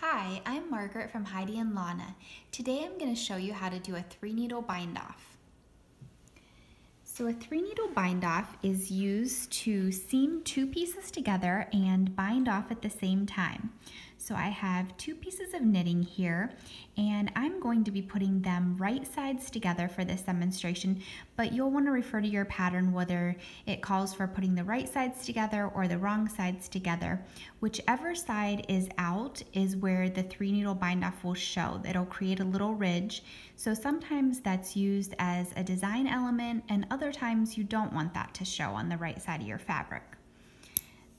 Hi, I'm Margaret from Heidi and Lana. Today I'm going to show you how to do a 3-needle bind off. So a 3-needle bind off is used to seam 2 pieces together and bind off at the same time. So I have 2 pieces of knitting here, and I'm going to be putting them right sides together for this demonstration, but you'll want to refer to your pattern whether it calls for putting the right sides together or the wrong sides together. Whichever side is out is where the 3-needle bind off will show. It'll create a little ridge. So sometimes that's used as a design element, and other times you don't want that to show on the right side of your fabric.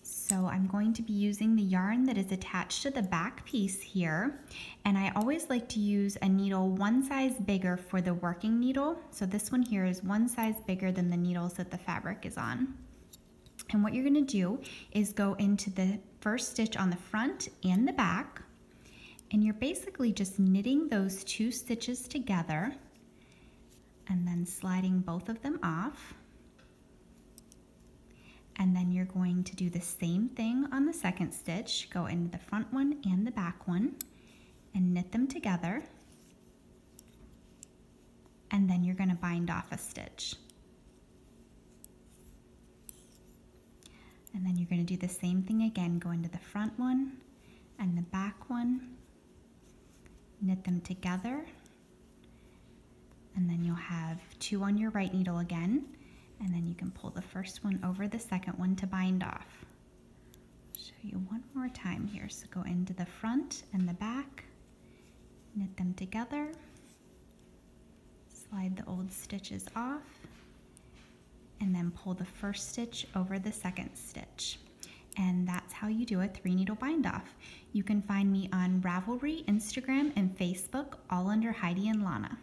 So I'm going to be using the yarn that is attached to the back piece here, and I always like to use a needle one size bigger for the working needle. So this one here is one size bigger than the needles that the fabric is on. And what you're going to do is go into the first stitch on the front and the back, and you're basically just knitting those 2 stitches together and then sliding both of them off. And then you're going to do the same thing on the second stitch, go into the front one and the back one and knit them together. And then you're going to bind off a stitch. And then you're going to do the same thing again, go into the front one and the back one, knit them together, and then you'll have 2 on your right needle again. And then you can pull the first one over the second one to bind off. I'll show you one more time here. So go into the front and the back, knit them together, slide the old stitches off, and then pull the first stitch over the second stitch. And that's how you do a 3-needle bind off. You can find me on Ravelry, Instagram, and Facebook, all under Heidi and Lana.